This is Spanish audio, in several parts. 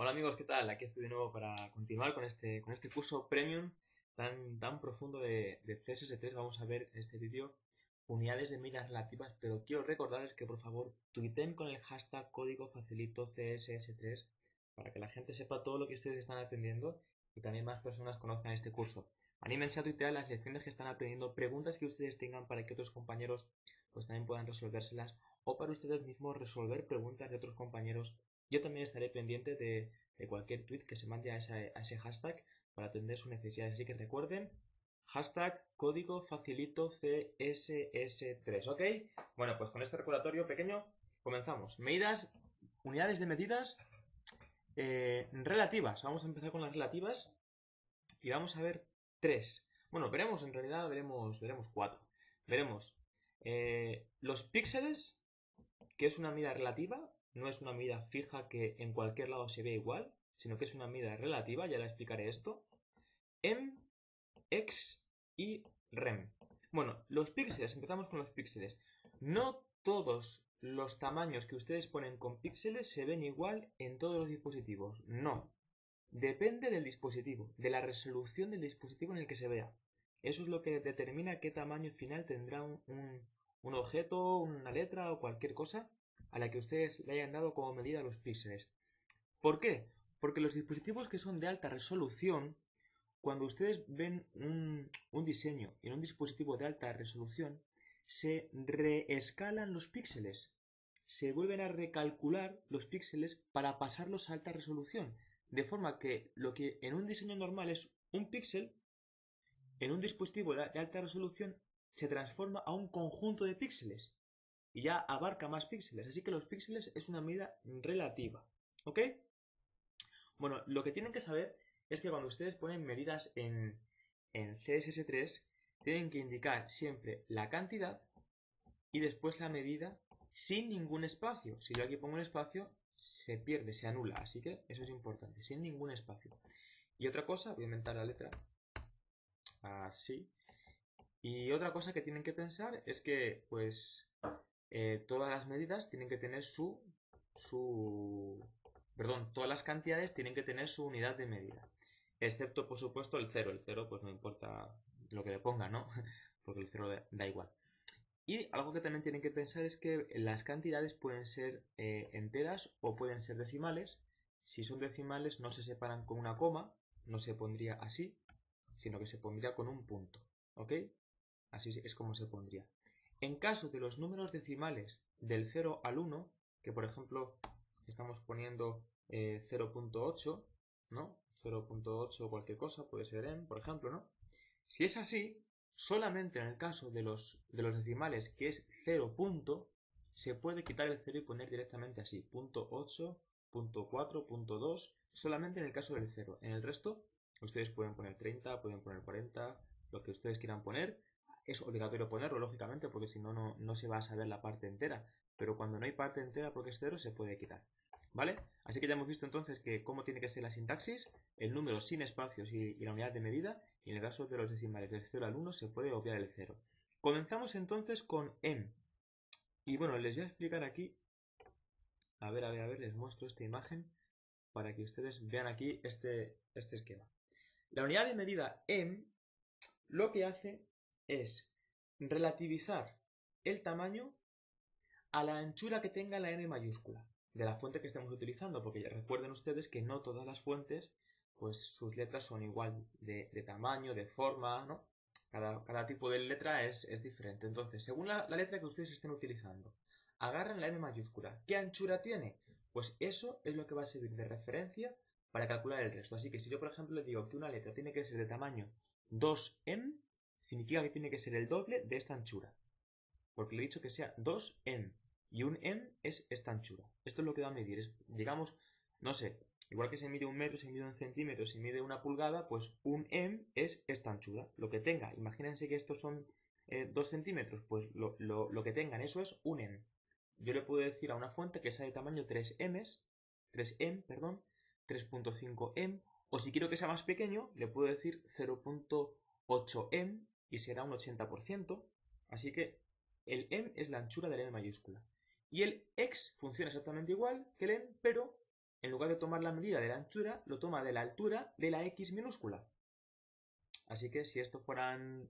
Hola amigos, ¿qué tal? Aquí estoy de nuevo para continuar con este curso premium tan profundo de CSS3. Vamos a ver en este vídeo unidades de medida relativas, pero quiero recordarles que por favor tuiteen con el hashtag código facilito CSS3 para que la gente sepa todo lo que ustedes están aprendiendo y también más personas conozcan este curso. Anímense a tuitear las lecciones que están aprendiendo, preguntas que ustedes tengan para que otros compañeros pues también puedan resolvérselas o para ustedes mismos resolver preguntas de otros compañeros. Yo también estaré pendiente de cualquier tweet que se mande a ese hashtag para atender sus necesidades. Así que recuerden, hashtag código facilito CSS3, ¿ok? Bueno, pues con este recordatorio pequeño comenzamos. Unidades de medidas relativas. Vamos a empezar con las relativas y vamos a ver tres. Bueno, en realidad veremos cuatro. Veremos los píxeles, que es una medida relativa, no es una medida fija que en cualquier lado se ve igual, sino que es una medida relativa, ya le explicaré esto. Em, X y Rem. Bueno, los píxeles, empezamos con los píxeles. No todos los tamaños que ustedes ponen con píxeles se ven igual en todos los dispositivos. No. Depende del dispositivo, de la resolución del dispositivo en el que se vea. Eso es lo que determina qué tamaño final tendrá un objeto, una letra o cualquier cosa a la que ustedes le hayan dado como medida los píxeles. ¿Por qué? Porque los dispositivos que son de alta resolución, cuando ustedes ven un diseño en un dispositivo de alta resolución, se reescalan los píxeles. Se vuelven a recalcular los píxeles para pasarlos a alta resolución. De forma que lo que en un diseño normal es un píxel, en un dispositivo de alta resolución se transforma a un conjunto de píxeles y ya abarca más píxeles. Así que los píxeles es una medida relativa. ¿Ok? Bueno, lo que tienen que saber es que cuando ustedes ponen medidas en CSS3, tienen que indicar siempre la cantidad y después la medida sin ningún espacio. Si yo aquí pongo un espacio, se pierde, se anula. Así que eso es importante, sin ningún espacio. Y otra cosa, voy a inventar la letra así. Y otra cosa que tienen que pensar es que, pues, todas las medidas tienen que tener perdón, todas las cantidades tienen que tener su unidad de medida. Excepto, por supuesto, el cero. El cero, pues no importa lo que le ponga, ¿no? Porque el cero da igual. Y algo que también tienen que pensar es que las cantidades pueden ser enteras o pueden ser decimales. Si son decimales no se separan con una coma, no se pondría así, sino que se pondría con un punto. ¿Ok? Así es como se pondría. En caso de los números decimales del 0 al 1, que por ejemplo estamos poniendo 0.8, ¿no? 0.8 o cualquier cosa, puede ser en, por ejemplo, ¿no? Si es así, solamente en el caso de los decimales que es 0 punto, se puede quitar el 0 y poner directamente así, punto 8, punto 4, punto 2, solamente en el caso del 0. En el resto, ustedes pueden poner 30, pueden poner 40, lo que ustedes quieran poner. Es obligatorio ponerlo, lógicamente, porque si no, no se va a saber la parte entera. Pero cuando no hay parte entera porque es 0, se puede quitar. ¿Vale? Así que ya hemos visto entonces que cómo tiene que ser la sintaxis, el número sin espacios y la unidad de medida, y en el caso de los decimales del 0 al 1 se puede obviar el 0. Comenzamos entonces con em. Y bueno, les voy a explicar aquí, a ver, les muestro esta imagen para que ustedes vean aquí este esquema. La unidad de medida em lo que hace es relativizar el tamaño a la anchura que tenga la n mayúscula de la fuente que estemos utilizando, porque ya recuerden ustedes que no todas las fuentes, pues sus letras son igual de tamaño, de forma, ¿no? Cada tipo de letra es diferente. Entonces, según la letra que ustedes estén utilizando, agarran la n mayúscula. ¿Qué anchura tiene? Pues eso es lo que va a servir de referencia para calcular el resto. Así que si yo, por ejemplo, le digo que una letra tiene que ser de tamaño 2m, significa que tiene que ser el doble de esta anchura. Porque le he dicho que sea 2m. Y un m es esta anchura. Esto es lo que va a medir. Digamos, no sé, igual que se mide un metro, se mide un centímetro, se mide una pulgada, pues un m es esta anchura. Lo que tenga. Imagínense que estos son 2 centímetros, pues lo que tengan, eso es un m. Yo le puedo decir a una fuente que sea de tamaño 3m, perdón, 3.5m, o si quiero que sea más pequeño, le puedo decir 0.8m y será un 80%. Así que el m es la anchura de la n mayúscula. Y el x funciona exactamente igual que el m, pero en lugar de tomar la medida de la anchura, lo toma de la altura de la x minúscula. Así que si esto fueran,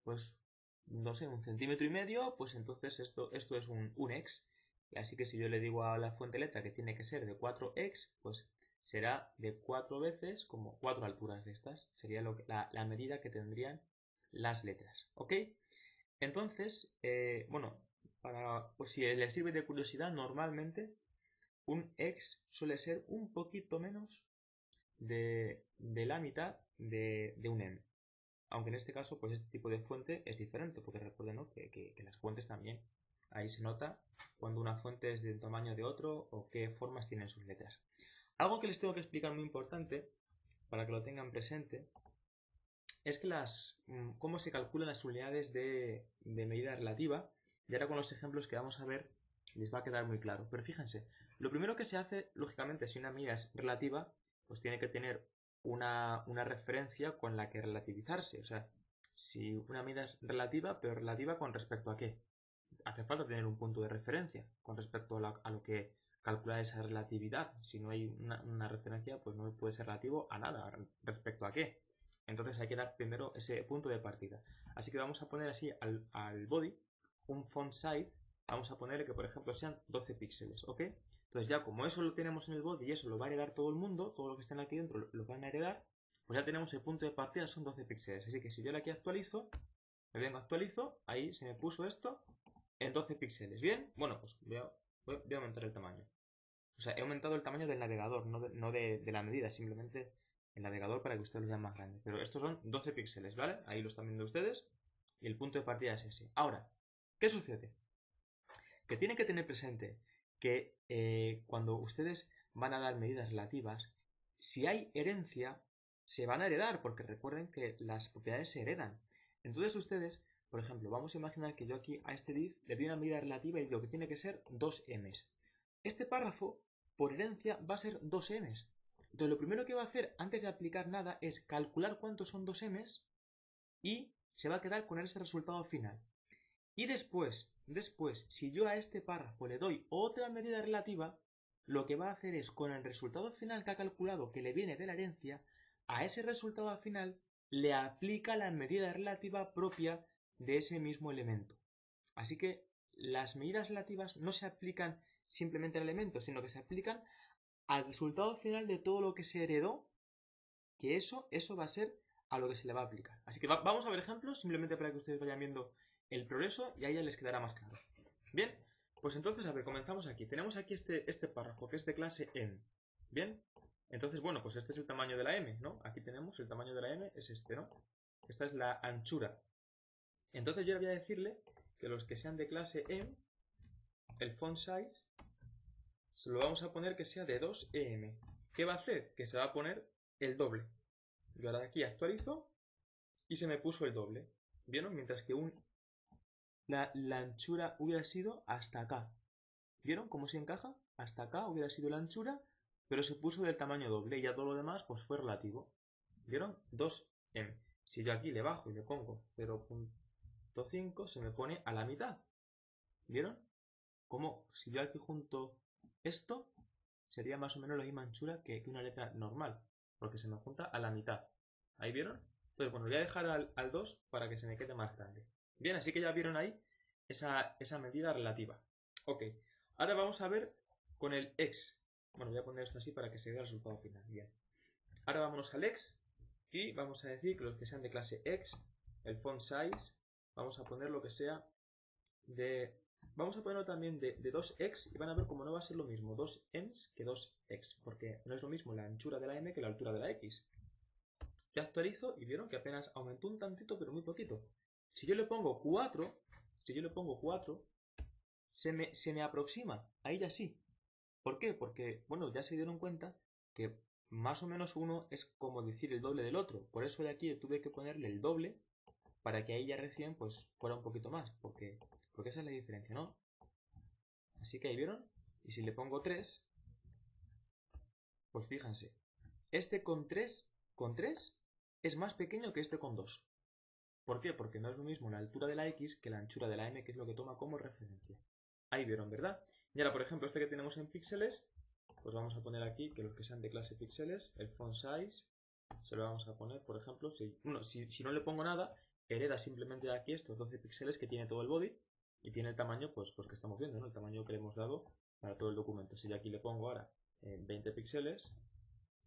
pues, no sé, 1,5 cm, pues entonces esto es un x. Así que si yo le digo a la fuente letra que tiene que ser de 4x, pues será de 4 veces como 4 alturas de estas. Sería la medida que tendrían las letras. ¿Ok? Entonces, bueno, pues si les sirve de curiosidad, normalmente un x suele ser un poquito menos de la mitad de un m. Aunque en este caso, pues este tipo de fuente es diferente, porque recuerden, ¿no? que las fuentes también, ahí se nota cuando una fuente es del tamaño de otro o qué formas tienen sus letras. Algo que les tengo que explicar muy importante, para que lo tengan presente, es que cómo se calculan las unidades de medida relativa, y ahora con los ejemplos que vamos a ver les va a quedar muy claro. Pero fíjense, lo primero que se hace, lógicamente, si una medida es relativa, pues tiene que tener una referencia con la que relativizarse. O sea, si una medida es relativa, pero relativa con respecto a qué. Hace falta tener un punto de referencia con respecto a lo que calcula esa relatividad. Si no hay una referencia, pues no puede ser relativo a nada. ¿Respecto a qué? Entonces hay que dar primero ese punto de partida. Así que vamos a poner así al body un font size. Vamos a ponerle que por ejemplo sean 12 píxeles, ¿ok? Entonces ya como eso lo tenemos en el body y eso lo va a heredar todo el mundo, todo lo que estén aquí dentro lo van a heredar, pues ya tenemos el punto de partida, son 12 píxeles. Así que si yo le aquí actualizo, me vengo actualizo, ahí se me puso esto en 12 píxeles. ¿Bien? Bueno, pues voy a aumentar el tamaño. O sea, he aumentado el tamaño del navegador, no de la medida, simplemente el navegador para que ustedes lo vean más grande. Pero estos son 12 píxeles, ¿vale? Ahí lo están viendo ustedes. Y el punto de partida es ese. Ahora, ¿qué sucede? Que tienen que tener presente que cuando ustedes van a dar medidas relativas, si hay herencia, se van a heredar, porque recuerden que las propiedades se heredan. Entonces ustedes, por ejemplo, vamos a imaginar que yo aquí a este div le doy una medida relativa y digo que tiene que ser 2m's. Este párrafo, por herencia, va a ser 2m's. Entonces lo primero que va a hacer antes de aplicar nada es calcular cuántos son 2m's y se va a quedar con ese resultado final. Y después, si yo a este párrafo le doy otra medida relativa, lo que va a hacer es, con el resultado final que ha calculado que le viene de la herencia, a ese resultado final le aplica la medida relativa propia de ese mismo elemento. Así que las medidas relativas no se aplican simplemente al elemento, sino que se aplican al resultado final de todo lo que se heredó, que eso va a ser a lo que se le va a aplicar. Así que vamos a ver ejemplos, simplemente para que ustedes vayan viendo el progreso y ahí ya les quedará más claro. Bien, pues entonces, a ver, comenzamos aquí. Tenemos aquí este párrafo que es de clase m. Bien, entonces, bueno, pues este es el tamaño de la m, ¿no? Aquí tenemos el tamaño de la m, es este, ¿no? Esta es la anchura. Entonces yo voy a decirle que los que sean de clase m, el font size, se lo vamos a poner que sea de 2em. ¿Qué va a hacer? Que se va a poner el doble. Yo ahora aquí actualizo y se me puso el doble. ¿Vieron? Mientras que la anchura hubiera sido hasta acá. ¿Vieron cómo se encaja? Hasta acá hubiera sido la anchura, pero se puso del tamaño doble y ya todo lo demás pues fue relativo. ¿Vieron? 2m. Si yo aquí le bajo y le pongo 0.5, se me pone a la mitad. ¿Vieron? Como si yo aquí junto esto, sería más o menos la misma anchura que una letra normal, porque se me junta a la mitad. ¿Ahí vieron? Entonces, bueno, voy a dejar al 2 para que se me quede más grande. Bien, así que ya vieron ahí esa medida relativa. Ok, ahora vamos a ver con el x. Bueno, voy a poner esto así para que se vea el resultado final. Bien. Ahora vámonos al x y vamos a decir que los que sean de clase x, el font size, vamos a poner lo que sea de... Vamos a ponerlo también de 2x y van a ver cómo no va a ser lo mismo 2m's que 2x, porque no es lo mismo la anchura de la m que la altura de la x. Yo actualizo y vieron que apenas aumentó un tantito, pero muy poquito. Si yo le pongo 4, se me aproxima, ahí ya sí. ¿Por qué? Porque, bueno, ya se dieron cuenta que más o menos uno es como decir el doble del otro. Por eso de aquí tuve que ponerle el doble para que ahí ya recién pues fuera un poquito más, porque esa es la diferencia, ¿no? Así que ahí vieron. Y si le pongo 3, pues fíjense, este con 3 es más pequeño que este con 2. ¿Por qué? Porque no es lo mismo la altura de la x que la anchura de la m, que es lo que toma como referencia. Ahí vieron, ¿verdad? Y ahora, por ejemplo, este que tenemos en píxeles, pues vamos a poner aquí que los que sean de clase píxeles, el font size, se lo vamos a poner, por ejemplo, si no le pongo nada, hereda simplemente de aquí estos 12 píxeles que tiene todo el body y tiene el tamaño pues que estamos viendo, ¿no? El tamaño que le hemos dado para todo el documento. Si yo aquí le pongo ahora 20 píxeles,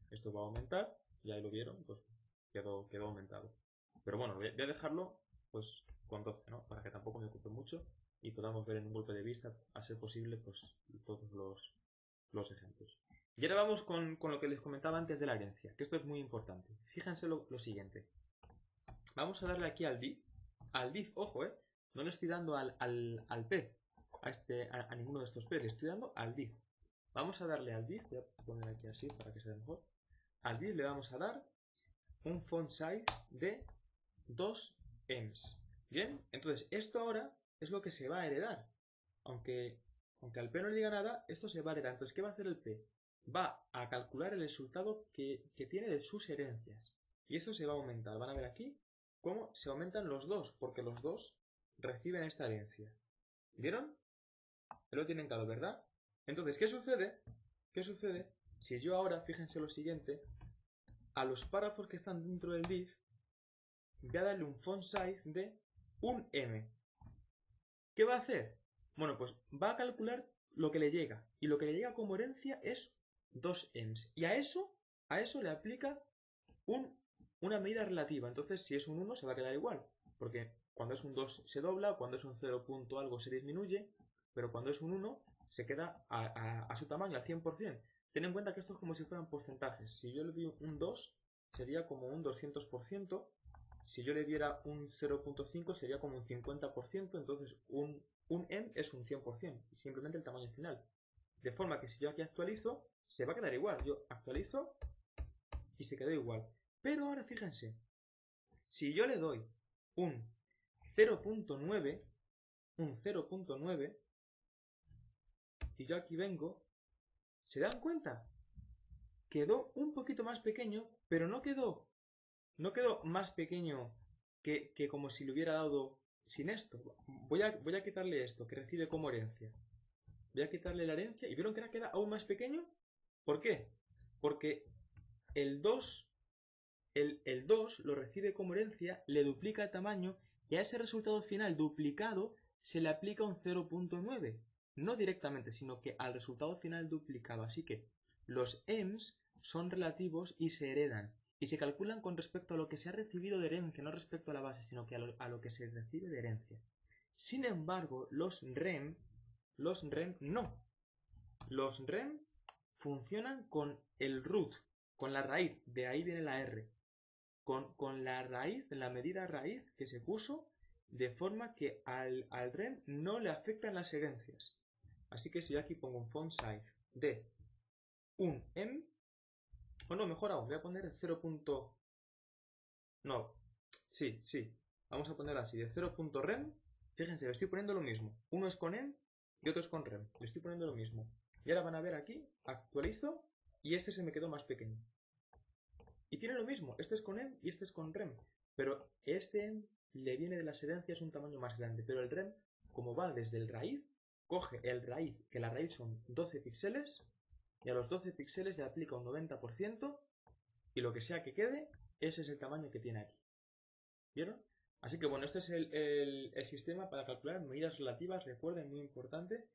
esto va a aumentar, y ahí lo vieron, pues quedó aumentado. Pero bueno, voy a dejarlo pues con 12, ¿no? Para que tampoco me ocupe mucho y podamos ver en un golpe de vista, a ser posible, pues todos los ejemplos. Y ahora vamos con lo que les comentaba antes de la herencia, que esto es muy importante. Fíjense lo siguiente. Vamos a darle aquí al div. Al div, ojo, no le estoy dando al p, a ninguno de estos p, le estoy dando al div. Vamos a darle al div, voy a poner aquí así para que se vea mejor. Al div le vamos a dar un font size de 2 ems. Bien, entonces esto ahora es lo que se va a heredar. Aunque al p no le diga nada, esto se va a heredar. Entonces, ¿qué va a hacer el p? Va a calcular el resultado que tiene de sus herencias. Y esto se va a aumentar. Van a ver aquí cómo se aumentan los dos, porque los dos reciben esta herencia. ¿Vieron? Lo tienen claro, ¿verdad? Entonces, ¿qué sucede? ¿Qué sucede si yo ahora, fíjense lo siguiente, a los párrafos que están dentro del div voy a darle un font size de 1 m? ¿Qué va a hacer? Bueno, pues va a calcular lo que le llega. Y lo que le llega como herencia es 2 ems. Y a eso le aplica una medida relativa. Entonces, si es un 1 se va a quedar igual. Porque cuando es un 2 se dobla, cuando es un 0 punto algo se disminuye. Pero cuando es un 1 se queda a su tamaño, al 100%. Ten en cuenta que esto es como si fueran porcentajes. Si yo le doy un 2 sería como un 200%. Si yo le diera un 0.5 sería como un 50%, entonces un m es un 100%, y simplemente el tamaño final. De forma que si yo aquí actualizo, se va a quedar igual. Yo actualizo y se quedó igual. Pero ahora fíjense, si yo le doy un 0.9, y yo aquí vengo, ¿se dan cuenta? Quedó un poquito más pequeño, pero no quedó más pequeño que como si le hubiera dado sin esto. Voy a quitarle esto que recibe como herencia. Voy a quitarle la herencia y ¿vieron que ahora queda aún más pequeño? ¿Por qué? Porque el 2 lo recibe como herencia, le duplica el tamaño y a ese resultado final duplicado se le aplica un 0.9. No directamente, sino que al resultado final duplicado. Así que los ems son relativos y se heredan. Y se calculan con respecto a lo que se ha recibido de herencia, no respecto a la base, sino que a lo que se recibe de herencia. Sin embargo, los rem no. Los rem funcionan con el root, con la raíz, de ahí viene la R. Con la raíz, la medida raíz que se puso, de forma que al rem no le afectan las herencias. Así que si yo aquí pongo un font size de 1 m, o no, mejor aún, voy a poner 0. No, sí, vamos a poner así, de 0.rem, fíjense, le estoy poniendo lo mismo. Uno es con em y otro es con rem, le estoy poniendo lo mismo. Y ahora van a ver aquí, actualizo, y este se me quedó más pequeño. Y tiene lo mismo, este es con em y este es con rem, pero este em le viene de las herencias un tamaño más grande, pero el rem, como va desde el raíz, coge el raíz, que la raíz son 12 píxeles, y a los 12 píxeles le aplica un 90%, y lo que sea que quede, ese es el tamaño que tiene aquí. ¿Vieron? Así que bueno, este es el sistema para calcular medidas relativas, recuerden, muy importante.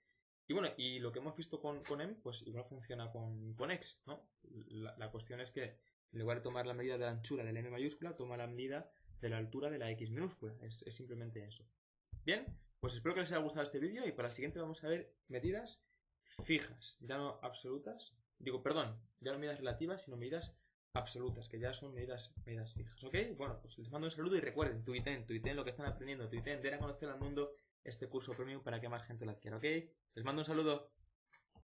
Y bueno, y lo que hemos visto con M, pues igual funciona con X, ¿no? La cuestión es que en lugar de tomar la medida de la anchura de la M mayúscula, toma la medida de la altura de la X minúscula. Es simplemente eso. Bien, pues espero que les haya gustado este vídeo y para el siguiente vamos a ver medidas fijas, ya no absolutas. Digo, perdón, ya no medidas relativas, sino medidas absolutas, que ya son medidas fijas, ¿ok? Bueno, pues les mando un saludo y recuerden, tuiten lo que están aprendiendo, den a conocer al mundo este curso premium para que más gente lo adquiera, ¿ok? Les mando un saludo.